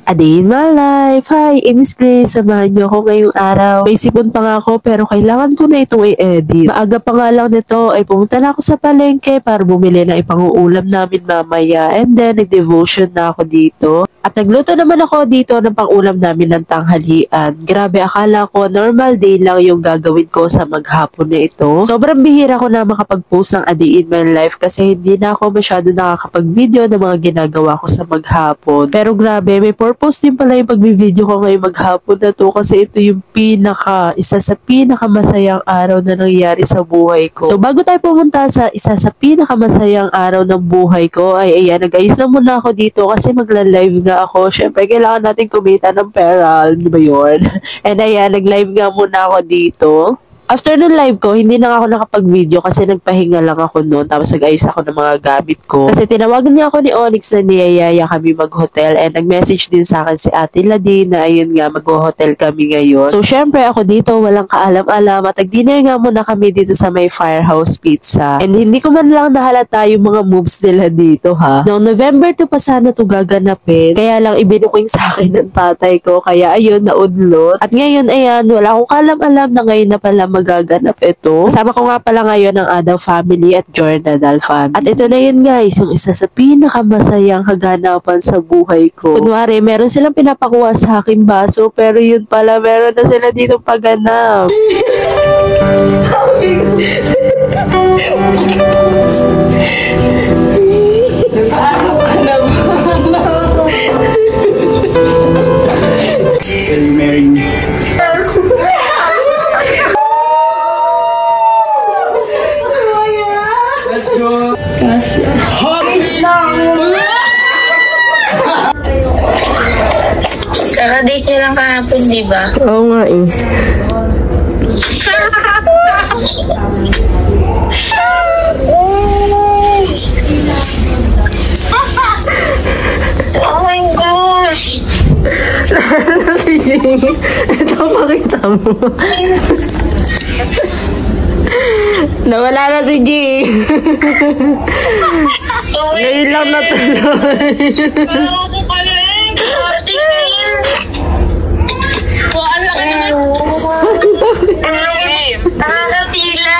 A day in my life. Hi, Miss Grace. Samahan niyo ako ngayong araw. May sipon pa nga ako pero kailangan ko na itong i-edit. Maaga pa nga lang nito ay pumunta na ako sa palengke para bumili ng ipang-uulam namin mamaya. And then, nag-devotion na ako dito. At nagluto naman ako dito ng pang-ulam namin ng tanghalian. Grabe, akala ko normal day lang yung gagawin ko sa maghapon na ito. Sobrang bihira ko na makapag-post ng a day in my life kasi hindi na ako masyado nakakapag-video ng mga ginagawa ko sa maghapon. Pero grabe, may purpose din pala yung pag-video ko ngayong maghapon na to kasi ito yung isa sa pinakamasayang araw na nangyayari sa buhay ko. So bago tayo pumunta sa isa sa pinakamasayang araw ng buhay ko, ay ayan, nag-ayos na muna ako dito kasi magla-live nga ako. Syempre, kailangan natin kumita ng pera. Di ba yun? And ayan, nag-live nga muna ako dito. After ng live ko, hindi na ako nakapag-video kasi nagpahinga lang ako noon. Tapos nag-ayos ako ng mga gamit ko. Kasi tinawagan niya ako ni Onyx na niyayaya kami mag-hotel. And nag-message din sa akin si Ate Ladine na ayun nga, mag-hotel kami ngayon. So syempre ako dito, walang kaalam-alam. At nag-dinner nga muna kami dito sa may Firehouse Pizza. And hindi ko man lang nahalata yung mga moves nila dito ha. Noong November 2 pa sana ito gaganapin. Kaya lang ibinuking sa akin ng tatay ko. Kaya ayun, naudlot. At ngayon, ayan, wala akong kaalam-alam na ngayon na pala magaganap ito. Kasama ko nga pala ngayon ang Adaw family at Jornadal family. At ito na yun guys, yung isa sa pinakamasayang kaganapan sa buhay ko. Kunwari, meron silang pinapakuha sa aking baso, pero yun pala, meron na sila dito paganap. Will you marry me? Let's go! Kaka-date nyo lang kahapon, di ba? Oo nga eh. Oh my gosh! Si Jing, ito pakita mo. Nawala na si Jing. Ngayon lang natuloy. Ang laki naman. Nakakatilaw.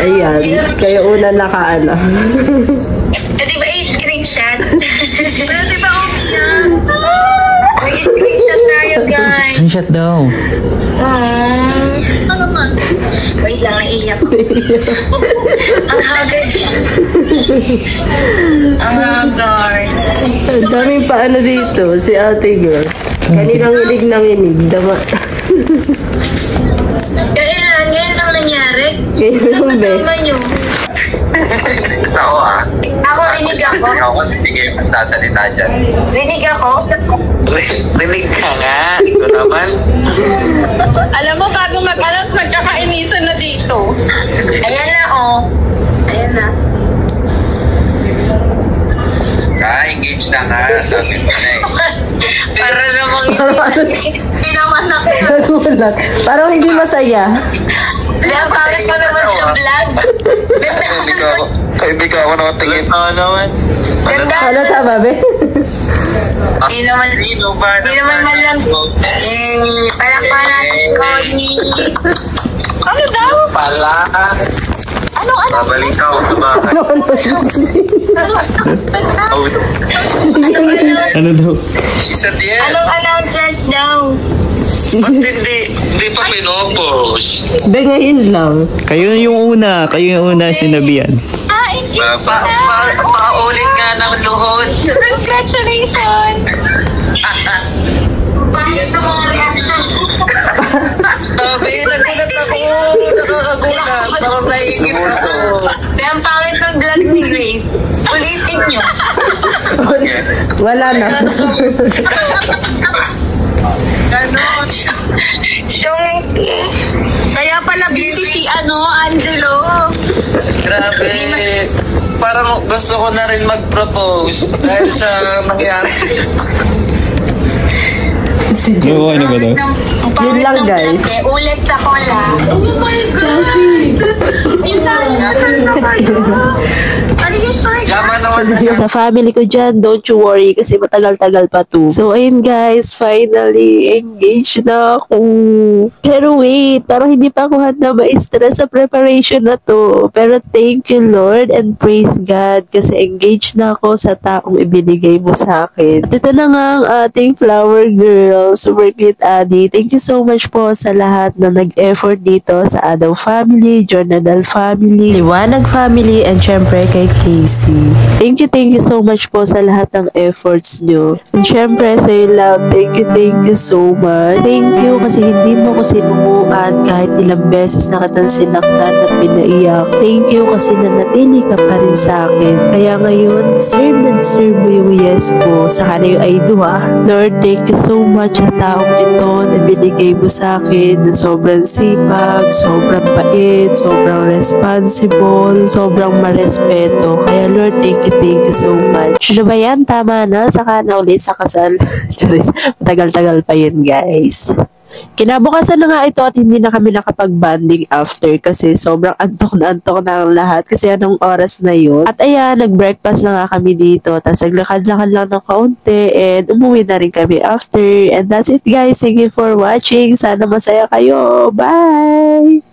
Ayan, kaya una nakaano. Di ba i-screenshot? Pero di ba i-screenshot tayo, guys. Screenshot daw. Ano man? Wait lang, naiiyak ko. Ang haggard. Ang haggard. Ang daming paano dito, si ate girl. Kaninang inig ng inig, dama. Ngayon lang nangyari? Ngayon lang, be. Kasama nyo. Gusto ako Ako, rinig ako? Ako kasi hindi kayo mas nasalita dyan. Rinig ako? Rinig ka nga. Ito naman. Alam mo, bago mag-alas, nagkakainisan na dito. Ayan na, oh. Ayan na. Engage na nga. Sabi ko na eh. Para namang hindi naman ako. Parang hindi masaya. Kaya pangit ko naman sa vlog. Kaibigan ako nakatingin. Oo naman. Ganda. Ano tama, be? Hindi naman man lang. Palakpan natin si Cody. Ano daw? Pala. Ano? Babalik ako sa bahay. Ano daw? Isa din. Anong announcement daw? Ba't hindi pa pinopose? Be, ngayon lang. Kayo yung una. Kayo yung una sinabihan. Hindi Paulit nga ng luhod. Congratulations! Bakit ang mga reaction? Sabi, nagulat ako. Nakakagulat. Parang naiingit ako. Kaya ang pangit ng vlog ni Grace. Ulitin nyo. Wala na. Ganon. Sungit eh. Kaya pala busy si Angelo. Grabe. Parang gusto ko na rin mag-propose dahil sa nangyari. Oo, ano ba daw? Yun lang, guys. Ulit sa kola. Oh my God! Are you sure? Yaman naman Sa family ko dyan, don't you worry kasi matagal-tagal pa to. So, ayun guys, finally, engaged na ako. Pero wait, parang hindi pa ako handa ma-stress sa preparation na to. Pero thank you Lord and praise God kasi engaged na ako sa taong ibinigay mo sa akin. At ito na nga ang ating flower girl, super cute Adi. Thank you so much po sa lahat na nag-effort dito sa Adaw family, Jonadal family, Liwanag family, and syempre kay Casey. Thank you so much po sa lahat ng efforts nyo. And syempre sa love, thank you so much. Thank you kasi hindi mo ko sinubuan kahit ilang beses na kitang sinaktan at pinaiyak. Thank you kasi nanatili ka pa rin sa akin. Kaya ngayon, deserve mo yung yes ko. Saka na yung I do Lord, thank you so much sa taong ito na binigay mo sa akin na sobrang sipag, sobrang bait, sobrang responsible, sobrang marespeto. Kaya Lord, thank you so much. Ano ba yan? Tama na. Saka na ulit sa kasal. Charis, matagal-tagal pa yun guys. Kinabukasan na nga ito at hindi na kami nakapag-banding after kasi sobrang antok na ang lahat kasi anong oras na yun. At ayan, nag-breakfast na nga kami dito tapos naglakad-lakad lang ng kaunti and umuwi na rin kami after. And that's it guys. Thank you for watching. Sana masaya kayo. Bye!